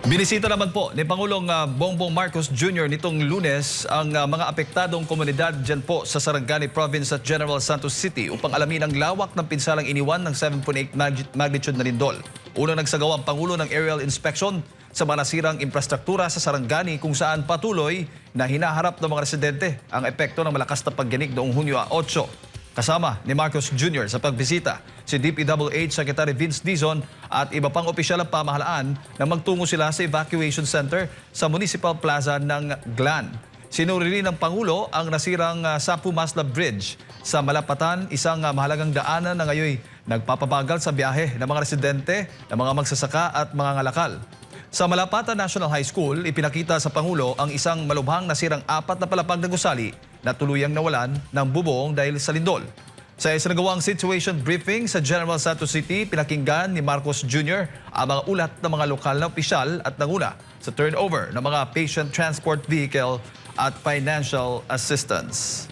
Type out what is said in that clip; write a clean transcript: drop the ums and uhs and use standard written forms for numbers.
Binisita naman po ni Pangulong Bongbong Marcos Jr. nitong Lunes ang mga apektadong komunidad dyan po sa Sarangani Province at General Santos City upang alamin ang lawak ng pinsalang iniwan ng 7.8 magnitude na lindol. Unang nagsagawa ang Pangulo ng aerial inspection sa mga nasirang infrastruktura sa Sarangani kung saan patuloy na hinaharap ng mga residente ang epekto ng malakas na pagyanig noong Hunyo 8. Kasama ni Marcos Jr. sa pagbisita si DPWH Secretary Vince Dizon at iba pang opisyal ng pamahalaan na magtungo sila sa evacuation center sa Municipal Plaza ng Glan. Sinuri rin ng Pangulo ang nasirang Sapu Maslab Bridge sa Malapatan, isang mahalagang daanan na ngayon nagpapabagal sa biyahe ng mga residente, ng mga magsasaka at mga ngalakal. Sa Malapatan National High School, ipinakita sa Pangulo ang isang malubhang nasirang 4 na palapag na gusali na tuluyang nawalan ng bubong dahil sa lindol. Sa isinagawang situation briefing sa General Santos City, pinakinggan ni Marcos Jr. ang mga ulat ng mga lokal na opisyal at nanguna sa turnover ng mga patient transport vehicle at financial assistance.